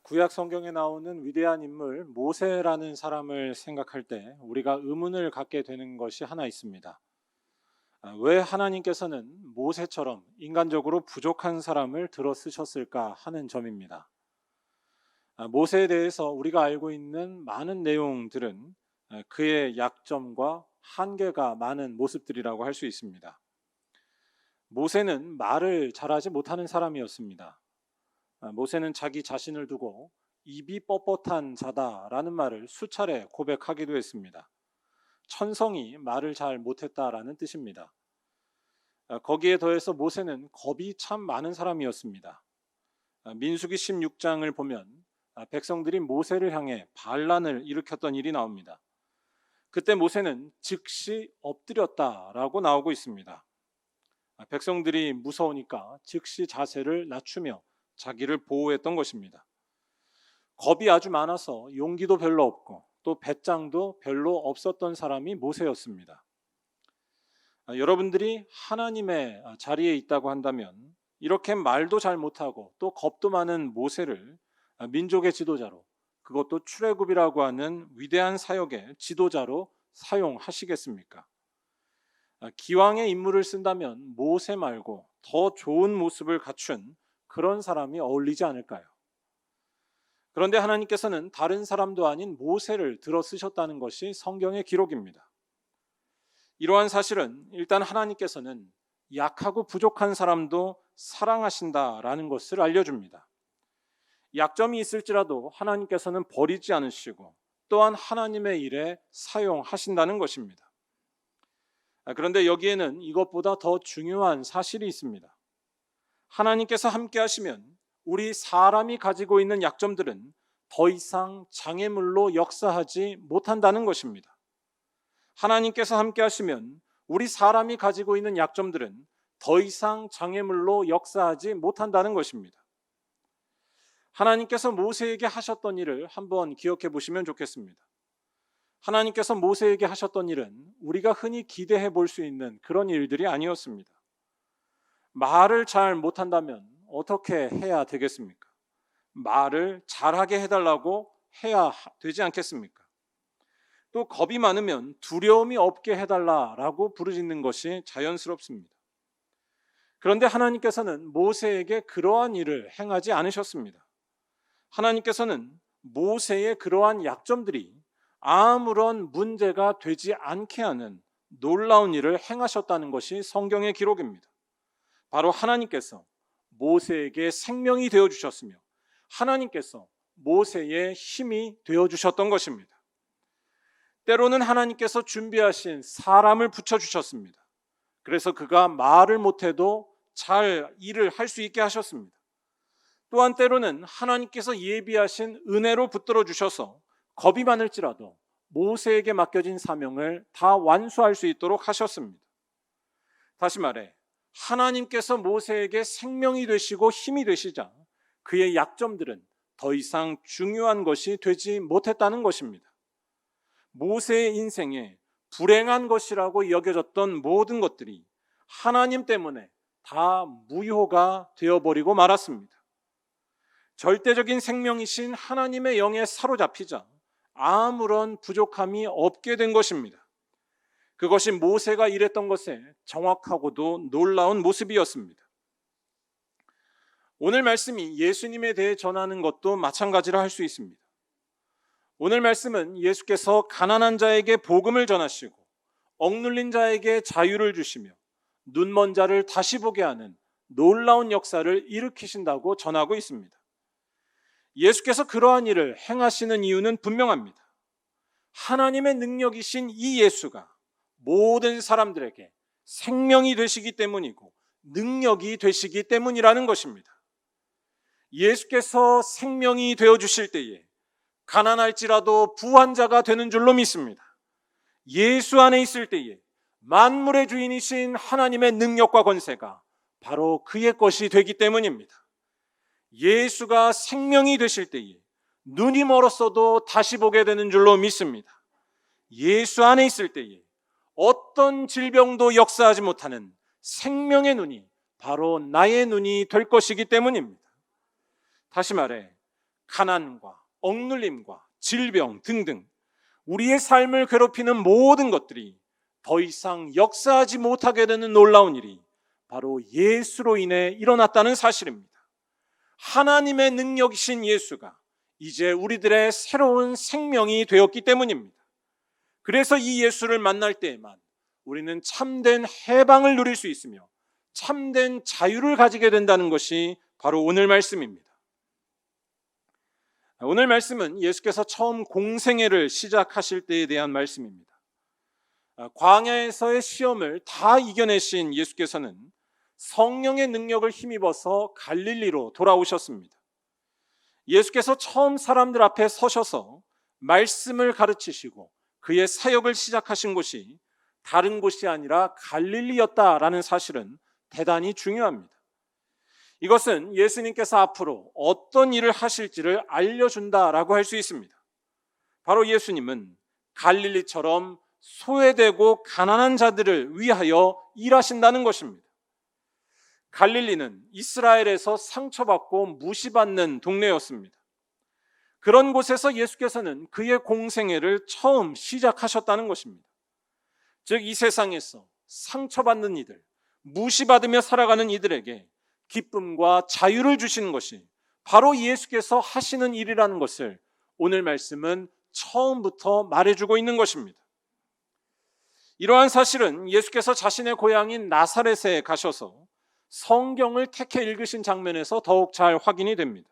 구약 성경에 나오는 위대한 인물 모세라는 사람을 생각할 때 우리가 의문을 갖게 되는 것이 하나 있습니다. 왜 하나님께서는 모세처럼 인간적으로 부족한 사람을 들어 쓰셨을까 하는 점입니다. 모세에 대해서 우리가 알고 있는 많은 내용들은 그의 약점과 한계가 많은 모습들이라고 할 수 있습니다. 모세는 말을 잘하지 못하는 사람이었습니다. 모세는 자기 자신을 두고 입이 뻣뻣한 자다라는 말을 수차례 고백하기도 했습니다. 천성이 말을 잘 못했다라는 뜻입니다. 거기에 더해서 모세는 겁이 참 많은 사람이었습니다. 민수기 16장을 보면 백성들이 모세를 향해 반란을 일으켰던 일이 나옵니다. 그때 모세는 즉시 엎드렸다라고 나오고 있습니다. 백성들이 무서우니까 즉시 자세를 낮추며 자기를 보호했던 것입니다. 겁이 아주 많아서 용기도 별로 없고 또 배짱도 별로 없었던 사람이 모세였습니다. 여러분들이 하나님의 자리에 있다고 한다면 이렇게 말도 잘 못하고 또 겁도 많은 모세를 민족의 지도자로, 그것도 출애굽이라고 하는 위대한 사역의 지도자로 사용하시겠습니까? 기왕의 인물을 쓴다면 모세 말고 더 좋은 모습을 갖춘 그런 사람이 어울리지 않을까요? 그런데 하나님께서는 다른 사람도 아닌 모세를 들어 쓰셨다는 것이 성경의 기록입니다. 이러한 사실은 일단 하나님께서는 약하고 부족한 사람도 사랑하신다라는 것을 알려줍니다. 약점이 있을지라도 하나님께서는 버리지 않으시고 또한 하나님의 일에 사용하신다는 것입니다. 그런데 여기에는 이것보다 더 중요한 사실이 있습니다. 하나님께서 함께 하시면 우리 사람이 가지고 있는 약점들은 더 이상 장애물로 역사하지 못한다는 것입니다. 하나님께서 함께 하시면 우리 사람이 가지고 있는 약점들은 더 이상 장애물로 역사하지 못한다는 것입니다. 하나님께서 모세에게 하셨던 일을 한번 기억해 보시면 좋겠습니다. 하나님께서 모세에게 하셨던 일은 우리가 흔히 기대해 볼 수 있는 그런 일들이 아니었습니다. 말을 잘 못한다면 어떻게 해야 되겠습니까? 말을 잘하게 해달라고 해야 되지 않겠습니까? 또 겁이 많으면 두려움이 없게 해달라라고 부르짖는 것이 자연스럽습니다. 그런데 하나님께서는 모세에게 그러한 일을 행하지 않으셨습니다. 하나님께서는 모세의 그러한 약점들이 아무런 문제가 되지 않게 하는 놀라운 일을 행하셨다는 것이 성경의 기록입니다. 바로 하나님께서 모세에게 생명이 되어주셨으며 하나님께서 모세의 힘이 되어주셨던 것입니다. 때로는 하나님께서 준비하신 사람을 붙여주셨습니다. 그래서 그가 말을 못해도 잘 일을 할 수 있게 하셨습니다. 또한 때로는 하나님께서 예비하신 은혜로 붙들어 주셔서 겁이 많을지라도 모세에게 맡겨진 사명을 다 완수할 수 있도록 하셨습니다. 다시 말해 하나님께서 모세에게 생명이 되시고 힘이 되시자 그의 약점들은 더 이상 중요한 것이 되지 못했다는 것입니다. 모세의 인생에 불행한 것이라고 여겨졌던 모든 것들이 하나님 때문에 다 무효가 되어버리고 말았습니다. 절대적인 생명이신 하나님의 영에 사로잡히자 아무런 부족함이 없게 된 것입니다. 그것이 모세가 일했던 것에 정확하고도 놀라운 모습이었습니다. 오늘 말씀이 예수님에 대해 전하는 것도 마찬가지라 할 수 있습니다. 오늘 말씀은 예수께서 가난한 자에게 복음을 전하시고 억눌린 자에게 자유를 주시며 눈먼 자를 다시 보게 하는 놀라운 역사를 일으키신다고 전하고 있습니다. 예수께서 그러한 일을 행하시는 이유는 분명합니다. 하나님의 능력이신 이 예수가 모든 사람들에게 생명이 되시기 때문이고 능력이 되시기 때문이라는 것입니다. 예수께서 생명이 되어주실 때에 가난할지라도 부한 자가 되는 줄로 믿습니다. 예수 안에 있을 때에 만물의 주인이신 하나님의 능력과 권세가 바로 그의 것이 되기 때문입니다. 예수가 생명이 되실 때에 눈이 멀었어도 다시 보게 되는 줄로 믿습니다. 예수 안에 있을 때에 어떤 질병도 역사하지 못하는 생명의 눈이 바로 나의 눈이 될 것이기 때문입니다. 다시 말해 가난과 억눌림과 질병 등등 우리의 삶을 괴롭히는 모든 것들이 더 이상 역사하지 못하게 되는 놀라운 일이 바로 예수로 인해 일어났다는 사실입니다. 하나님의 능력이신 예수가 이제 우리들의 새로운 생명이 되었기 때문입니다. 그래서 이 예수를 만날 때에만 우리는 참된 해방을 누릴 수 있으며 참된 자유를 가지게 된다는 것이 바로 오늘 말씀입니다. 오늘 말씀은 예수께서 처음 공생애를 시작하실 때에 대한 말씀입니다. 광야에서의 시험을 다 이겨내신 예수께서는 성령의 능력을 힘입어서 갈릴리로 돌아오셨습니다. 예수께서 처음 사람들 앞에 서셔서 말씀을 가르치시고 그의 사역을 시작하신 곳이 다른 곳이 아니라 갈릴리였다라는 사실은 대단히 중요합니다. 이것은 예수님께서 앞으로 어떤 일을 하실지를 알려준다라고 할 수 있습니다. 바로 예수님은 갈릴리처럼 소외되고 가난한 자들을 위하여 일하신다는 것입니다. 갈릴리는 이스라엘에서 상처받고 무시받는 동네였습니다. 그런 곳에서 예수께서는 그의 공생애를 처음 시작하셨다는 것입니다. 즉 이 세상에서 상처받는 이들, 무시받으며 살아가는 이들에게 기쁨과 자유를 주시는 것이 바로 예수께서 하시는 일이라는 것을 오늘 말씀은 처음부터 말해주고 있는 것입니다. 이러한 사실은 예수께서 자신의 고향인 나사렛에 가셔서 성경을 택해 읽으신 장면에서 더욱 잘 확인이 됩니다.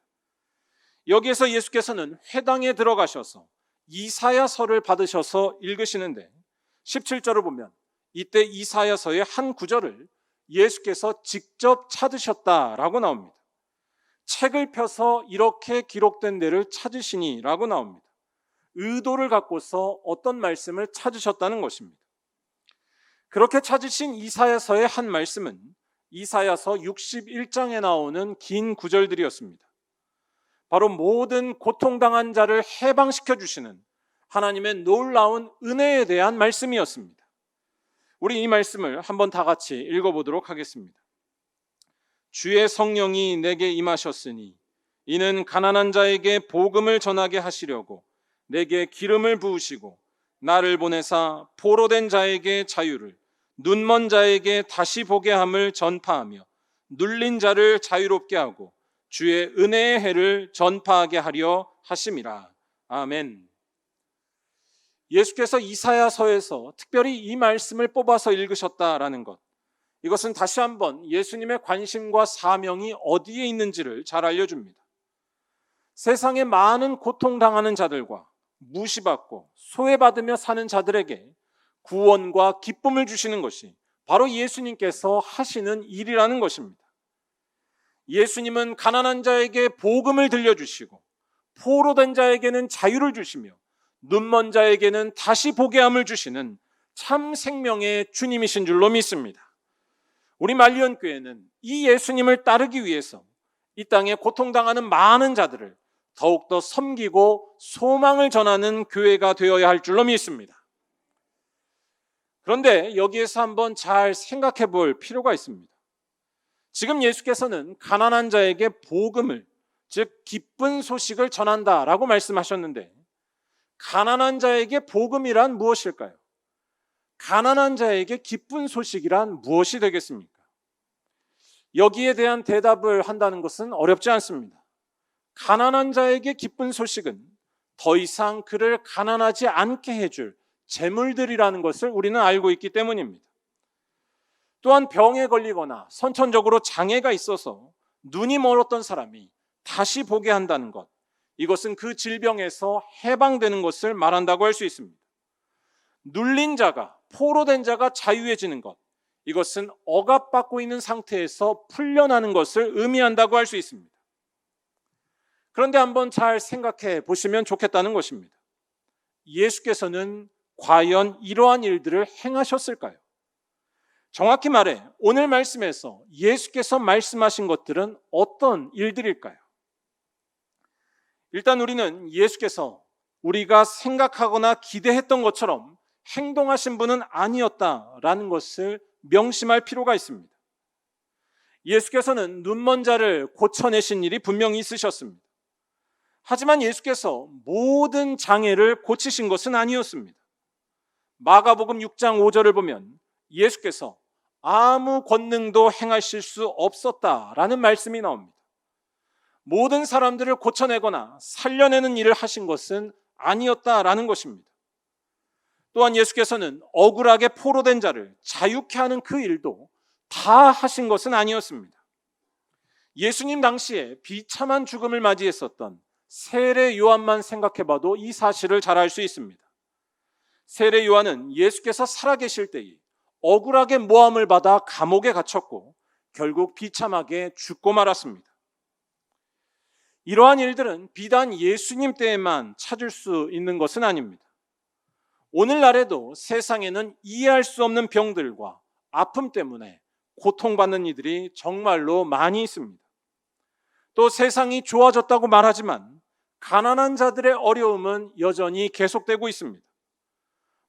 여기에서 예수께서는 회당에 들어가셔서 이사야서를 받으셔서 읽으시는데 17절을 보면 이때 이사야서의 한 구절을 예수께서 직접 찾으셨다라고 나옵니다. 책을 펴서 이렇게 기록된 데를 찾으시니 라고 나옵니다. 의도를 갖고서 어떤 말씀을 찾으셨다는 것입니다. 그렇게 찾으신 이사야서의 한 말씀은 이사야서 61장에 나오는 긴 구절들이었습니다. 바로 모든 고통당한 자를 해방시켜 주시는 하나님의 놀라운 은혜에 대한 말씀이었습니다. 우리 이 말씀을 한번 다 같이 읽어보도록 하겠습니다. 주의 성령이 내게 임하셨으니 이는 가난한 자에게 복음을 전하게 하시려고 내게 기름을 부으시고 나를 보내사 포로된 자에게 자유를, 눈먼 자에게 다시 보게 함을 전파하며 눌린 자를 자유롭게 하고 주의 은혜의 해를 전파하게 하려 하심이라. 아멘. 예수께서 이사야서에서 특별히 이 말씀을 뽑아서 읽으셨다라는 것, 이것은 다시 한번 예수님의 관심과 사명이 어디에 있는지를 잘 알려줍니다. 세상에 많은 고통당하는 자들과 무시받고 소외받으며 사는 자들에게 구원과 기쁨을 주시는 것이 바로 예수님께서 하시는 일이라는 것입니다. 예수님은 가난한 자에게 복음을 들려주시고 포로된 자에게는 자유를 주시며 눈먼 자에게는 다시 보게 함을 주시는 참 생명의 주님이신 줄로 믿습니다. 우리 말리언교회는 이 예수님을 따르기 위해서 이 땅에 고통당하는 많은 자들을 더욱더 섬기고 소망을 전하는 교회가 되어야 할 줄로 믿습니다. 그런데 여기에서 한번 잘 생각해 볼 필요가 있습니다. 지금 예수께서는 가난한 자에게 복음을, 즉 기쁜 소식을 전한다라고 말씀하셨는데 가난한 자에게 복음이란 무엇일까요? 가난한 자에게 기쁜 소식이란 무엇이 되겠습니까? 여기에 대한 대답을 한다는 것은 어렵지 않습니다. 가난한 자에게 기쁜 소식은 더 이상 그를 가난하지 않게 해줄 재물들이라는 것을 우리는 알고 있기 때문입니다. 또한 병에 걸리거나 선천적으로 장애가 있어서 눈이 멀었던 사람이 다시 보게 한다는 것, 이것은 그 질병에서 해방되는 것을 말한다고 할 수 있습니다. 눌린 자가, 포로된 자가 자유해지는 것, 이것은 억압받고 있는 상태에서 풀려나는 것을 의미한다고 할 수 있습니다. 그런데 한번 잘 생각해 보시면 좋겠다는 것입니다. 예수께서는 과연 이러한 일들을 행하셨을까요? 정확히 말해 오늘 말씀에서 예수께서 말씀하신 것들은 어떤 일들일까요? 일단 우리는 예수께서 우리가 생각하거나 기대했던 것처럼 행동하신 분은 아니었다라는 것을 명심할 필요가 있습니다. 예수께서는 눈먼 자를 고쳐내신 일이 분명히 있으셨습니다. 하지만 예수께서 모든 장애를 고치신 것은 아니었습니다. 마가복음 6장 5절을 보면 예수께서 아무 권능도 행하실 수 없었다라는 말씀이 나옵니다. 모든 사람들을 고쳐내거나 살려내는 일을 하신 것은 아니었다라는 것입니다. 또한 예수께서는 억울하게 포로된 자를 자유케 하는 그 일도 다 하신 것은 아니었습니다. 예수님 당시에 비참한 죽음을 맞이했었던 세례 요한만 생각해봐도 이 사실을 잘 알 수 있습니다. 세례 요한은 예수께서 살아계실 때에 억울하게 모함을 받아 감옥에 갇혔고 결국 비참하게 죽고 말았습니다. 이러한 일들은 비단 예수님 때에만 찾을 수 있는 것은 아닙니다. 오늘날에도 세상에는 이해할 수 없는 병들과 아픔 때문에 고통받는 이들이 정말로 많이 있습니다. 또 세상이 좋아졌다고 말하지만 가난한 자들의 어려움은 여전히 계속되고 있습니다.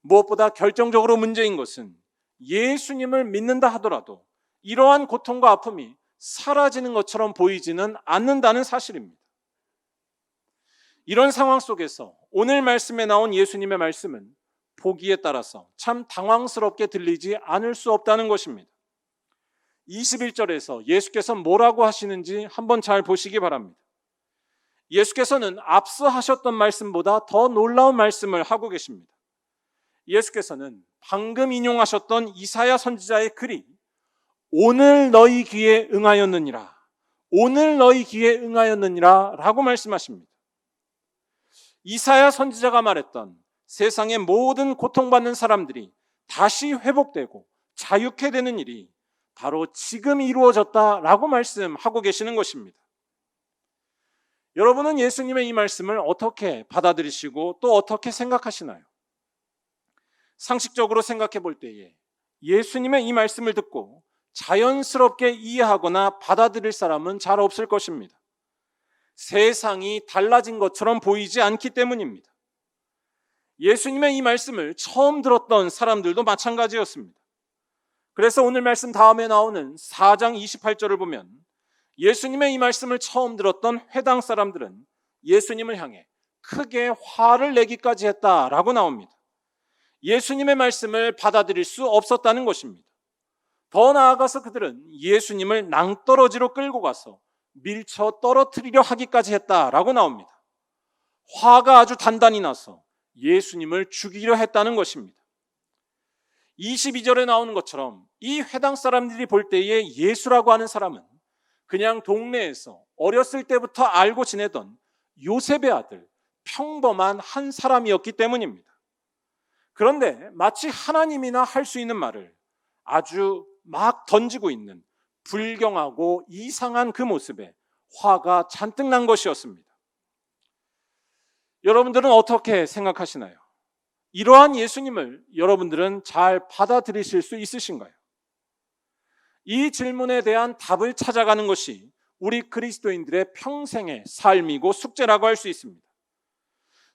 무엇보다 결정적으로 문제인 것은 예수님을 믿는다 하더라도 이러한 고통과 아픔이 사라지는 것처럼 보이지는 않는다는 사실입니다. 이런 상황 속에서 오늘 말씀에 나온 예수님의 말씀은 보기에 따라서 참 당황스럽게 들리지 않을 수 없다는 것입니다. 21절에서 예수께서 뭐라고 하시는지 한번 잘 보시기 바랍니다. 예수께서는 앞서 하셨던 말씀보다 더 놀라운 말씀을 하고 계십니다. 예수께서는 방금 인용하셨던 이사야 선지자의 글이 오늘 너희 귀에 응하였느니라, 오늘 너희 귀에 응하였느니라 라고 말씀하십니다. 이사야 선지자가 말했던 세상의 모든 고통받는 사람들이 다시 회복되고 자유케 되는 일이 바로 지금 이루어졌다라고 말씀하고 계시는 것입니다. 여러분은 예수님의 이 말씀을 어떻게 받아들이시고 또 어떻게 생각하시나요? 상식적으로 생각해 볼 때에 예수님의 이 말씀을 듣고 자연스럽게 이해하거나 받아들일 사람은 잘 없을 것입니다. 세상이 달라진 것처럼 보이지 않기 때문입니다. 예수님의 이 말씀을 처음 들었던 사람들도 마찬가지였습니다. 그래서 오늘 말씀 다음에 나오는 4장 28절을 보면 예수님의 이 말씀을 처음 들었던 회당 사람들은 예수님을 향해 크게 화를 내기까지 했다라고 나옵니다. 예수님의 말씀을 받아들일 수 없었다는 것입니다. 더 나아가서 그들은 예수님을 낭떠러지로 끌고 가서 밀쳐 떨어뜨리려 하기까지 했다라고 나옵니다. 화가 아주 단단히 나서 예수님을 죽이려 했다는 것입니다. 22절에 나오는 것처럼 이 회당 사람들이 볼 때에 예수라고 하는 사람은 그냥 동네에서 어렸을 때부터 알고 지내던 요셉의 아들, 평범한 한 사람이었기 때문입니다. 그런데 마치 하나님이나 할 수 있는 말을 아주 막 던지고 있는 불경하고 이상한 그 모습에 화가 잔뜩 난 것이었습니다. 여러분들은 어떻게 생각하시나요? 이러한 예수님을 여러분들은 잘 받아들이실 수 있으신가요? 이 질문에 대한 답을 찾아가는 것이 우리 그리스도인들의 평생의 삶이고 숙제라고 할 수 있습니다.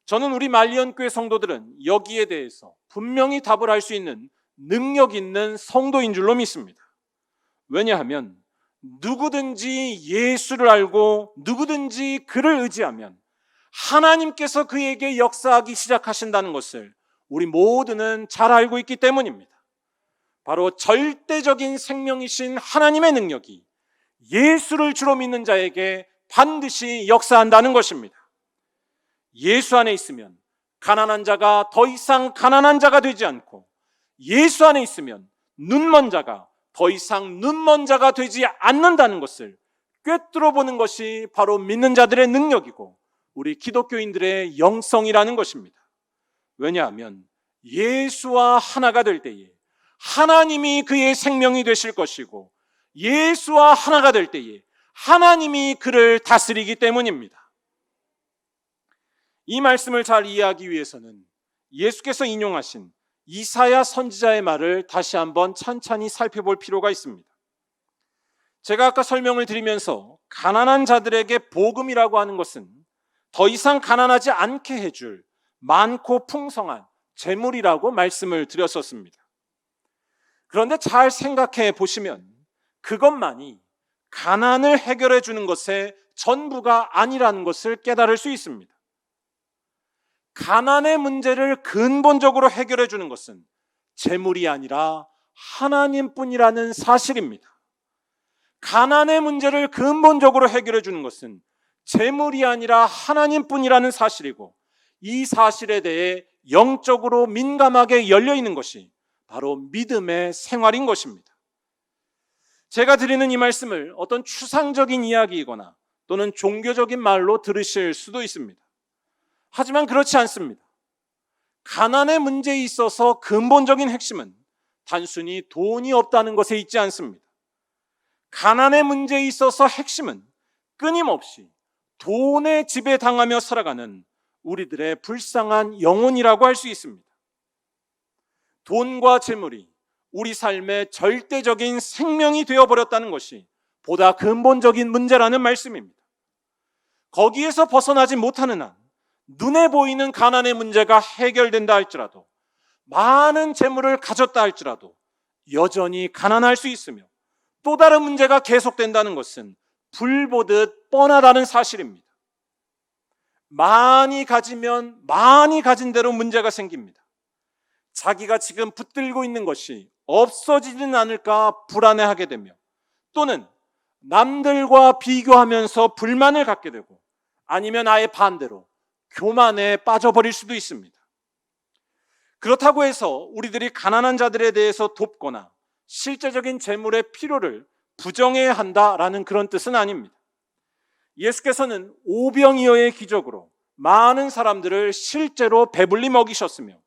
저는 우리 말리언교회 성도들은 여기에 대해서 분명히 답을 할 수 있는 능력 있는 성도인 줄로 믿습니다. 왜냐하면 누구든지 예수를 알고 누구든지 그를 의지하면 하나님께서 그에게 역사하기 시작하신다는 것을 우리 모두는 잘 알고 있기 때문입니다. 바로 절대적인 생명이신 하나님의 능력이 예수를 주로 믿는 자에게 반드시 역사한다는 것입니다. 예수 안에 있으면 가난한 자가 더 이상 가난한 자가 되지 않고 예수 안에 있으면 눈먼 자가 더 이상 눈먼 자가 되지 않는다는 것을 꿰뚫어 보는 것이 바로 믿는 자들의 능력이고 우리 기독교인들의 영성이라는 것입니다. 왜냐하면 예수와 하나가 될 때에 하나님이 그의 생명이 되실 것이고 예수와 하나가 될 때에 하나님이 그를 다스리기 때문입니다. 이 말씀을 잘 이해하기 위해서는 예수께서 인용하신 이사야 선지자의 말을 다시 한번 찬찬히 살펴볼 필요가 있습니다. 제가 아까 설명을 드리면서 가난한 자들에게 복음이라고 하는 것은 더 이상 가난하지 않게 해줄 많고 풍성한 재물이라고 말씀을 드렸었습니다. 그런데 잘 생각해 보시면 그것만이 가난을 해결해 주는 것의 전부가 아니라는 것을 깨달을 수 있습니다. 가난의 문제를 근본적으로 해결해 주는 것은 재물이 아니라 하나님뿐이라는 사실입니다. 가난의 문제를 근본적으로 해결해 주는 것은 재물이 아니라 하나님뿐이라는 사실이고, 이 사실에 대해 영적으로 민감하게 열려 있는 것이 바로 믿음의 생활인 것입니다. 제가 드리는 이 말씀을 어떤 추상적인 이야기이거나 또는 종교적인 말로 들으실 수도 있습니다. 하지만 그렇지 않습니다. 가난의 문제에 있어서 근본적인 핵심은 단순히 돈이 없다는 것에 있지 않습니다. 가난의 문제에 있어서 핵심은 끊임없이 돈에 지배당하며 살아가는 우리들의 불쌍한 영혼이라고 할 수 있습니다. 돈과 재물이 우리 삶의 절대적인 생명이 되어버렸다는 것이 보다 근본적인 문제라는 말씀입니다. 거기에서 벗어나지 못하는 한 눈에 보이는 가난의 문제가 해결된다 할지라도, 많은 재물을 가졌다 할지라도 여전히 가난할 수 있으며, 또 다른 문제가 계속된다는 것은 불보듯 뻔하다는 사실입니다. 많이 가지면 많이 가진 대로 문제가 생깁니다. 자기가 지금 붙들고 있는 것이 없어지진 않을까 불안해하게 되며, 또는 남들과 비교하면서 불만을 갖게 되고, 아니면 아예 반대로 교만에 빠져버릴 수도 있습니다. 그렇다고 해서 우리들이 가난한 자들에 대해서 돕거나 실제적인 재물의 필요를 부정해야 한다라는 그런 뜻은 아닙니다. 예수께서는 오병이어의 기적으로 많은 사람들을 실제로 배불리 먹이셨으며,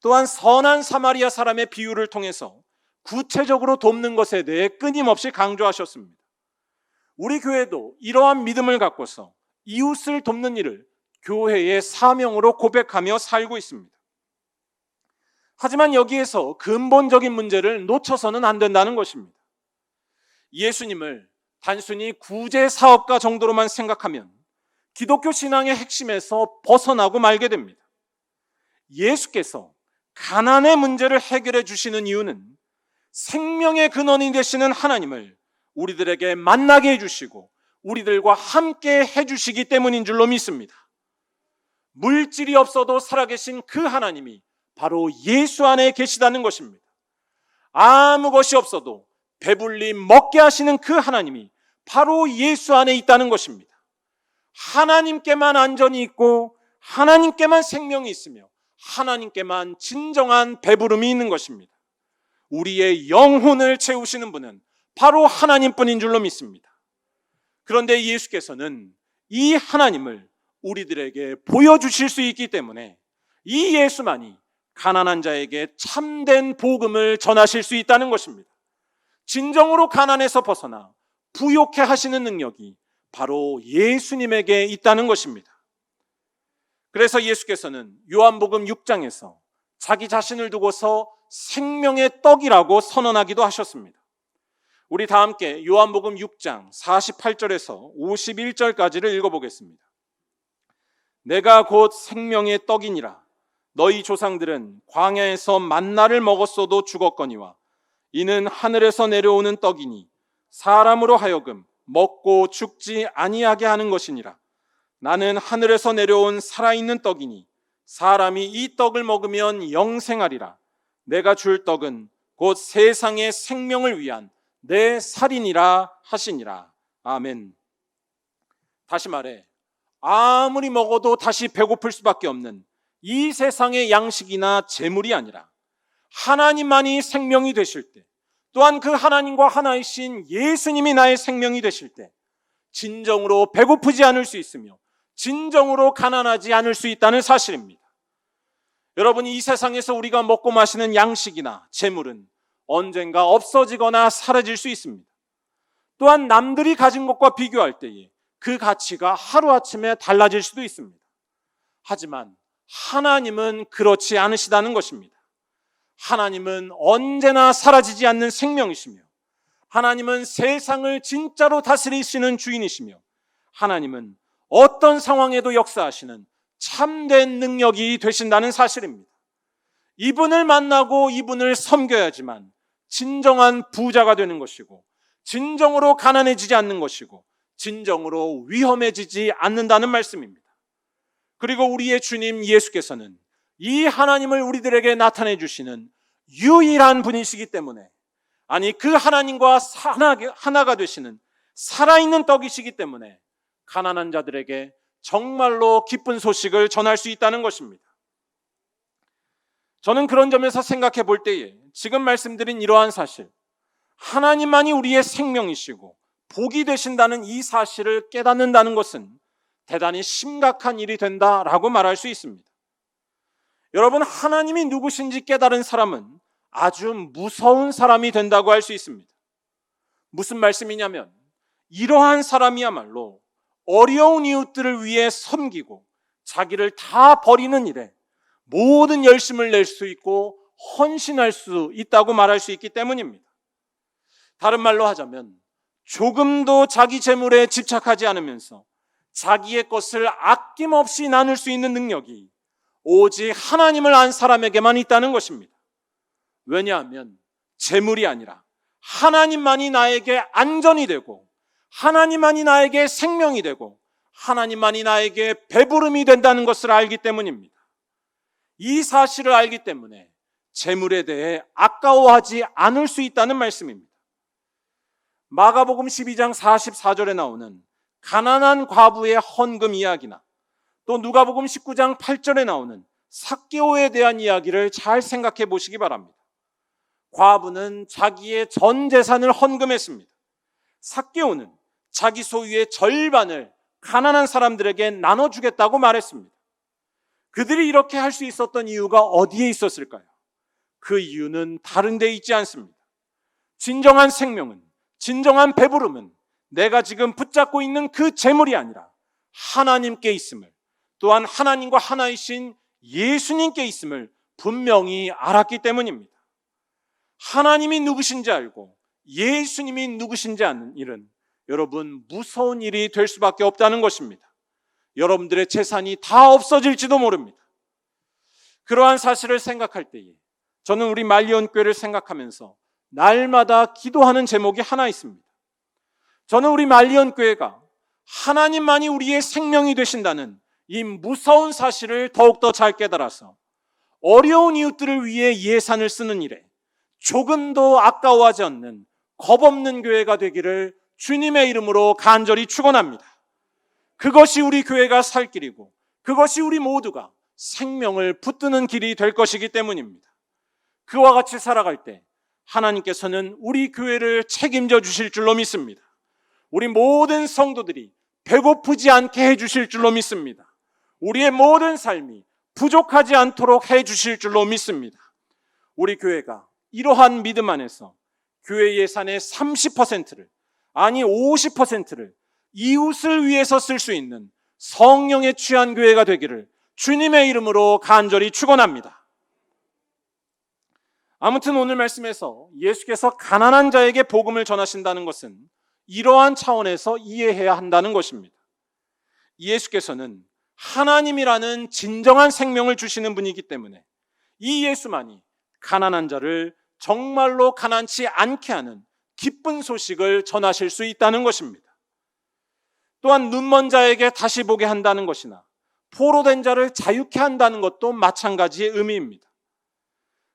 또한 선한 사마리아 사람의 비유를 통해서 구체적으로 돕는 것에 대해 끊임없이 강조하셨습니다. 우리 교회도 이러한 믿음을 갖고서 이웃을 돕는 일을 교회의 사명으로 고백하며 살고 있습니다. 하지만 여기에서 근본적인 문제를 놓쳐서는 안 된다는 것입니다. 예수님을 단순히 구제 사업가 정도로만 생각하면 기독교 신앙의 핵심에서 벗어나고 말게 됩니다. 예수께서 가난의 문제를 해결해 주시는 이유는 생명의 근원이 되시는 하나님을 우리들에게 만나게 해주시고 우리들과 함께 해주시기 때문인 줄로 믿습니다. 물질이 없어도 살아계신 그 하나님이 바로 예수 안에 계시다는 것입니다. 아무 것이 없어도 배불리 먹게 하시는 그 하나님이 바로 예수 안에 있다는 것입니다. 하나님께만 안전이 있고 하나님께만 생명이 있으며 하나님께만 진정한 배부름이 있는 것입니다. 우리의 영혼을 채우시는 분은 바로 하나님뿐인 줄로 믿습니다. 그런데 예수께서는 이 하나님을 우리들에게 보여주실 수 있기 때문에 이 예수만이 가난한 자에게 참된 복음을 전하실 수 있다는 것입니다. 진정으로 가난에서 벗어나 부욕해 하시는 능력이 바로 예수님에게 있다는 것입니다. 그래서 예수께서는 요한복음 6장에서 자기 자신을 두고서 생명의 떡이라고 선언하기도 하셨습니다. 우리 다 함께 요한복음 6장 48절에서 51절까지를 읽어보겠습니다. 내가 곧 생명의 떡이니라. 너희 조상들은 광야에서 만나를 먹었어도 죽었거니와 이는 하늘에서 내려오는 떡이니 사람으로 하여금 먹고 죽지 아니하게 하는 것이니라. 나는 하늘에서 내려온 살아있는 떡이니 사람이 이 떡을 먹으면 영생하리라. 내가 줄 떡은 곧 세상의 생명을 위한 내 살이니라 하시니라. 아멘. 다시 말해, 아무리 먹어도 다시 배고플 수밖에 없는 이 세상의 양식이나 재물이 아니라 하나님만이 생명이 되실 때, 또한 그 하나님과 하나이신 예수님이 나의 생명이 되실 때 진정으로 배고프지 않을 수 있으며 진정으로 가난하지 않을 수 있다는 사실입니다. 여러분, 이 세상에서 우리가 먹고 마시는 양식이나 재물은 언젠가 없어지거나 사라질 수 있습니다. 또한 남들이 가진 것과 비교할 때에 그 가치가 하루아침에 달라질 수도 있습니다. 하지만 하나님은 그렇지 않으시다는 것입니다. 하나님은 언제나 사라지지 않는 생명이시며 하나님은 세상을 진짜로 다스리시는 주인이시며 하나님은 어떤 상황에도 역사하시는 참된 능력이 되신다는 사실입니다. 이분을 만나고 이분을 섬겨야지만 진정한 부자가 되는 것이고 진정으로 가난해지지 않는 것이고 진정으로 위험해지지 않는다는 말씀입니다. 그리고 우리의 주님 예수께서는 이 하나님을 우리들에게 나타내 주시는 유일한 분이시기 때문에, 아니 그 하나님과 하나가 되시는 살아있는 떡이시기 때문에 가난한 자들에게 정말로 기쁜 소식을 전할 수 있다는 것입니다. 저는 그런 점에서 생각해 볼 때에 지금 말씀드린 이러한 사실, 하나님만이 우리의 생명이시고 복이 되신다는 이 사실을 깨닫는다는 것은 대단히 심각한 일이 된다라고 말할 수 있습니다. 여러분, 하나님이 누구신지 깨달은 사람은 아주 무서운 사람이 된다고 할 수 있습니다. 무슨 말씀이냐면, 이러한 사람이야말로 어려운 이웃들을 위해 섬기고 자기를 다 버리는 일에 모든 열심을 낼 수 있고 헌신할 수 있다고 말할 수 있기 때문입니다. 다른 말로 하자면 조금도 자기 재물에 집착하지 않으면서 자기의 것을 아낌없이 나눌 수 있는 능력이 오직 하나님을 안 사람에게만 있다는 것입니다. 왜냐하면 재물이 아니라 하나님만이 나에게 안전이 되고 하나님만이 나에게 생명이 되고 하나님만이 나에게 배부름이 된다는 것을 알기 때문입니다. 이 사실을 알기 때문에 재물에 대해 아까워하지 않을 수 있다는 말씀입니다. 마가복음 12장 44절에 나오는 가난한 과부의 헌금 이야기나 또 누가복음 19장 8절에 나오는 삭개오에 대한 이야기를 잘 생각해 보시기 바랍니다. 과부는 자기의 전 재산을 헌금했습니다. 삭개오는 자기 소유의 절반을 가난한 사람들에게 나눠주겠다고 말했습니다. 그들이 이렇게 할 수 있었던 이유가 어디에 있었을까요? 그 이유는 다른 데 있지 않습니다. 진정한 생명은, 진정한 배부름은 내가 지금 붙잡고 있는 그 재물이 아니라 하나님께 있음을, 또한 하나님과 하나이신 예수님께 있음을 분명히 알았기 때문입니다. 하나님이 누구신지 알고 예수님이 누구신지 아는 일은 여러분 무서운 일이 될 수밖에 없다는 것입니다. 여러분들의 재산이 다 없어질지도 모릅니다. 그러한 사실을 생각할 때에 저는 우리 말리온교회를 생각하면서 날마다 기도하는 제목이 하나 있습니다. 저는 우리 말리온교회가 하나님만이 우리의 생명이 되신다는 이 무서운 사실을 더욱더 잘 깨달아서 어려운 이웃들을 위해 예산을 쓰는 일에 조금도 아까워하지 않는 겁없는 교회가 되기를 주님의 이름으로 간절히 축원합니다. 그것이 우리 교회가 살 길이고 그것이 우리 모두가 생명을 붙드는 길이 될 것이기 때문입니다. 그와 같이 살아갈 때 하나님께서는 우리 교회를 책임져 주실 줄로 믿습니다. 우리 모든 성도들이 배고프지 않게 해주실 줄로 믿습니다. 우리의 모든 삶이 부족하지 않도록 해주실 줄로 믿습니다. 우리 교회가 이러한 믿음 안에서 교회 예산의 30%를, 아니 50%를 이웃을 위해서 쓸 수 있는 성령에 취한 교회가 되기를 주님의 이름으로 간절히 축원합니다. 아무튼 오늘 말씀에서 예수께서 가난한 자에게 복음을 전하신다는 것은 이러한 차원에서 이해해야 한다는 것입니다. 예수께서는 하나님이라는 진정한 생명을 주시는 분이기 때문에 이 예수만이 가난한 자를 정말로 가난치 않게 하는 기쁜 소식을 전하실 수 있다는 것입니다. 또한 눈먼 자에게 다시 보게 한다는 것이나 포로된 자를 자유케 한다는 것도 마찬가지의 의미입니다.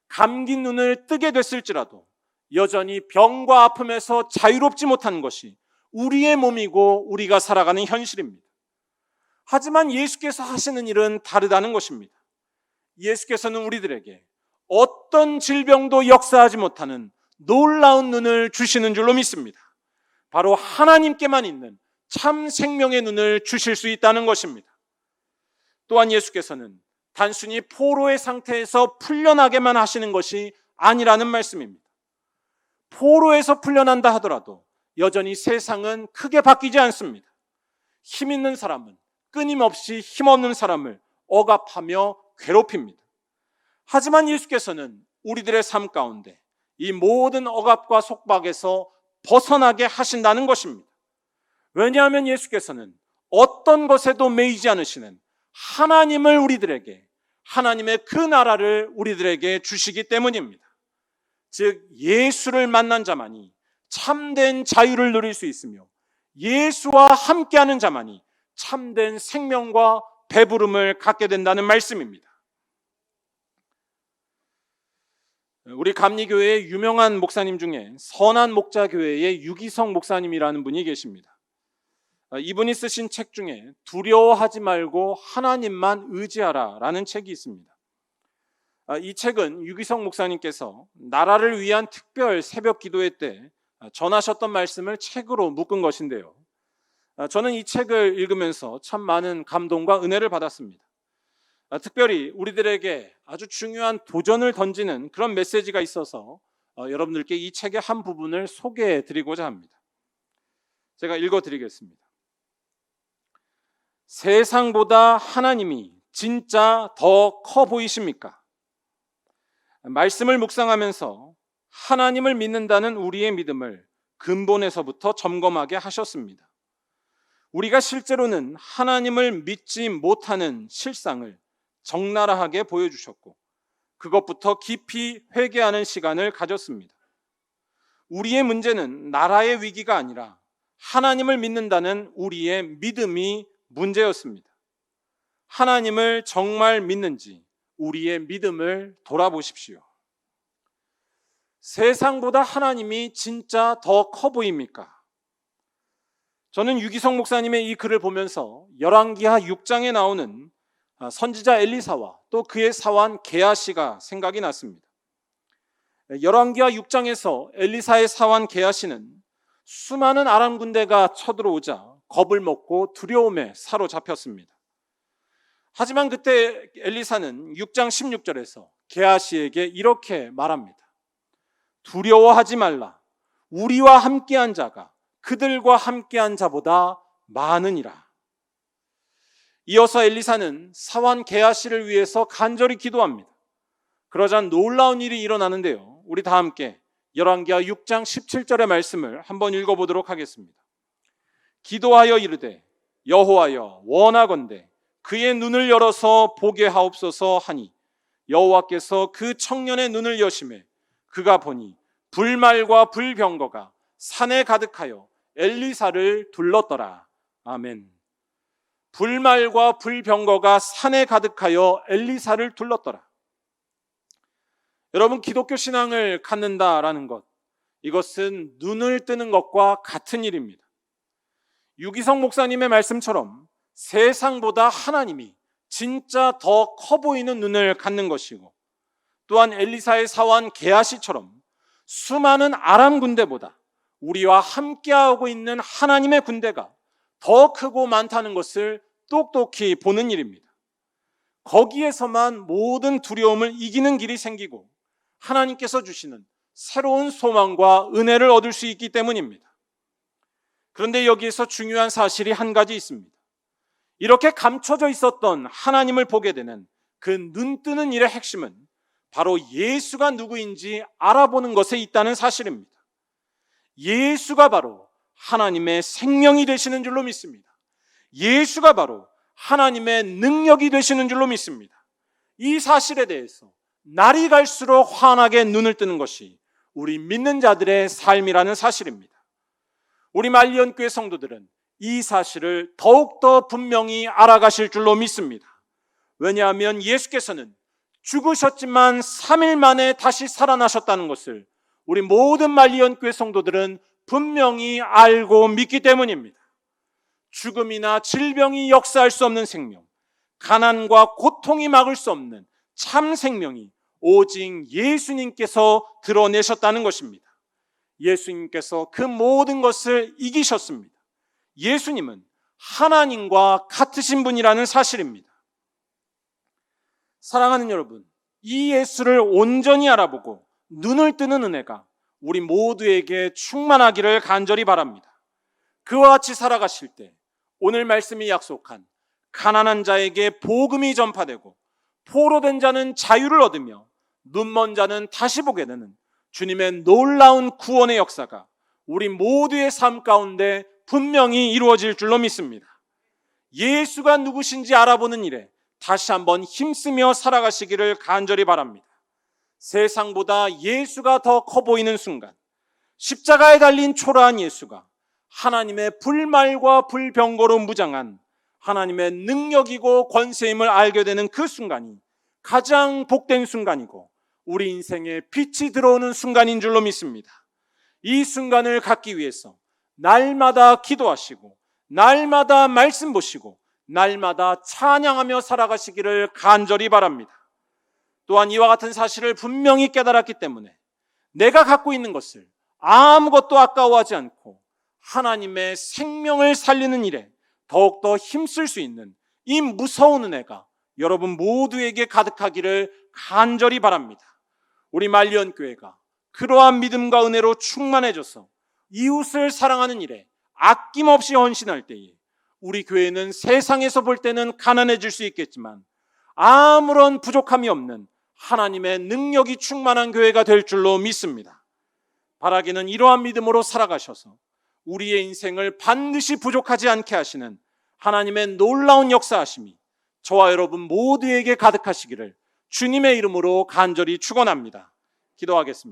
감긴 눈을 뜨게 됐을지라도 여전히 병과 아픔에서 자유롭지 못한 것이 우리의 몸이고 우리가 살아가는 현실입니다. 하지만 예수께서 하시는 일은 다르다는 것입니다. 예수께서는 우리들에게 어떤 질병도 역사하지 못하는 놀라운 눈을 주시는 줄로 믿습니다. 바로 하나님께만 있는 참 생명의 눈을 주실 수 있다는 것입니다. 또한 예수께서는 단순히 포로의 상태에서 풀려나게만 하시는 것이 아니라는 말씀입니다. 포로에서 풀려난다 하더라도 여전히 세상은 크게 바뀌지 않습니다. 힘 있는 사람은 끊임없이 힘없는 사람을 억압하며 괴롭힙니다. 하지만 예수께서는 우리들의 삶 가운데 이 모든 억압과 속박에서 벗어나게 하신다는 것입니다. 왜냐하면 예수께서는 어떤 것에도 매이지 않으시는 하나님을 우리들에게, 하나님의 그 나라를 우리들에게 주시기 때문입니다. 즉 예수를 만난 자만이 참된 자유를 누릴 수 있으며 예수와 함께하는 자만이 참된 생명과 배부름을 갖게 된다는 말씀입니다. 우리 감리교회의 유명한 목사님 중에 선한 목자교회의 유기성 목사님이라는 분이 계십니다. 이분이 쓰신 책 중에 두려워하지 말고 하나님만 의지하라 라는 책이 있습니다. 이 책은 유기성 목사님께서 나라를 위한 특별 새벽 기도회 때 전하셨던 말씀을 책으로 묶은 것인데요. 저는 이 책을 읽으면서 참 많은 감동과 은혜를 받았습니다. 특별히 우리들에게 아주 중요한 도전을 던지는 그런 메시지가 있어서 여러분들께 이 책의 한 부분을 소개해 드리고자 합니다. 제가 읽어 드리겠습니다. 세상보다 하나님이 진짜 더 커 보이십니까? 말씀을 묵상하면서 하나님을 믿는다는 우리의 믿음을 근본에서부터 점검하게 하셨습니다. 우리가 실제로는 하나님을 믿지 못하는 실상을 적나라하게 보여주셨고 그것부터 깊이 회개하는 시간을 가졌습니다. 우리의 문제는 나라의 위기가 아니라 하나님을 믿는다는 우리의 믿음이 문제였습니다. 하나님을 정말 믿는지 우리의 믿음을 돌아보십시오. 세상보다 하나님이 진짜 더 커 보입니까? 저는 유기성 목사님의 이 글을 보면서 열왕기하 6장에 나오는 선지자 엘리사와 또 그의 사환 게하시가 생각이 났습니다. 열왕기하 6장에서 엘리사의 사환 게하시는 수많은 아람 군대가 쳐들어오자 겁을 먹고 두려움에 사로잡혔습니다. 하지만 그때 엘리사는 6장 16절에서 게하시에게 이렇게 말합니다. 두려워하지 말라. 우리와 함께한 자가 그들과 함께한 자보다 많으니라. 이어서 엘리사는 사환 게하시를 위해서 간절히 기도합니다. 그러자 놀라운 일이 일어나는데요. 우리 다 함께 열왕기하 6장 17절의 말씀을 한번 읽어보도록 하겠습니다. 기도하여 이르되 여호와여 원하건대 그의 눈을 열어서 보게 하옵소서 하니 여호와께서 그 청년의 눈을 여시매 그가 보니 불말과 불병거가 산에 가득하여 엘리사를 둘렀더라. 아멘. 불말과 불병거가 산에 가득하여 엘리사를 둘렀더라. 여러분, 기독교 신앙을 갖는다라는 것, 이것은 눈을 뜨는 것과 같은 일입니다. 유기성 목사님의 말씀처럼 세상보다 하나님이 진짜 더 커 보이는 눈을 갖는 것이고, 또한 엘리사의 사환 게하시처럼 수많은 아람 군대보다 우리와 함께하고 있는 하나님의 군대가 더 크고 많다는 것을 똑똑히 보는 일입니다. 거기에서만 모든 두려움을 이기는 길이 생기고 하나님께서 주시는 새로운 소망과 은혜를 얻을 수 있기 때문입니다. 그런데 여기에서 중요한 사실이 한 가지 있습니다. 이렇게 감춰져 있었던 하나님을 보게 되는 그 눈뜨는 일의 핵심은 바로 예수가 누구인지 알아보는 것에 있다는 사실입니다. 예수가 바로 하나님의 생명이 되시는 줄로 믿습니다. 예수가 바로 하나님의 능력이 되시는 줄로 믿습니다. 이 사실에 대해서 날이 갈수록 환하게 눈을 뜨는 것이 우리 믿는 자들의 삶이라는 사실입니다. 우리 말리언교회 성도들은 이 사실을 더욱더 분명히 알아가실 줄로 믿습니다. 왜냐하면 예수께서는 죽으셨지만 3일 만에 다시 살아나셨다는 것을 우리 모든 말리언교회 성도들은 분명히 알고 믿기 때문입니다. 죽음이나 질병이 역사할 수 없는 생명, 가난과 고통이 막을 수 없는 참 생명이 오직 예수님께서 드러내셨다는 것입니다. 예수님께서 그 모든 것을 이기셨습니다. 예수님은 하나님과 같으신 분이라는 사실입니다. 사랑하는 여러분, 이 예수를 온전히 알아보고 눈을 뜨는 은혜가 우리 모두에게 충만하기를 간절히 바랍니다. 그와 같이 살아가실 때 오늘 말씀이 약속한 가난한 자에게 복음이 전파되고 포로된 자는 자유를 얻으며 눈먼 자는 다시 보게 되는 주님의 놀라운 구원의 역사가 우리 모두의 삶 가운데 분명히 이루어질 줄로 믿습니다. 예수가 누구신지 알아보는 일에 다시 한번 힘쓰며 살아가시기를 간절히 바랍니다. 세상보다 예수가 더 커 보이는 순간, 십자가에 달린 초라한 예수가 하나님의 불말과 불병거로 무장한 하나님의 능력이고 권세임을 알게 되는 그 순간이 가장 복된 순간이고 우리 인생에 빛이 들어오는 순간인 줄로 믿습니다. 이 순간을 갖기 위해서 날마다 기도하시고 날마다 말씀 보시고 날마다 찬양하며 살아가시기를 간절히 바랍니다. 또한 이와 같은 사실을 분명히 깨달았기 때문에 내가 갖고 있는 것을 아무것도 아까워하지 않고 하나님의 생명을 살리는 일에 더욱더 힘쓸 수 있는 이 무서운 은혜가 여러분 모두에게 가득하기를 간절히 바랍니다. 우리 말리언교회가 그러한 믿음과 은혜로 충만해져서 이웃을 사랑하는 일에 아낌없이 헌신할 때에 우리 교회는 세상에서 볼 때는 가난해질 수 있겠지만 아무런 부족함이 없는 하나님의 능력이 충만한 교회가 될 줄로 믿습니다. 바라기는 이러한 믿음으로 살아가셔서 우리의 인생을 반드시 부족하지 않게 하시는 하나님의 놀라운 역사하심이 저와 여러분 모두에게 가득하시기를 주님의 이름으로 간절히 축원합니다. 기도하겠습니다.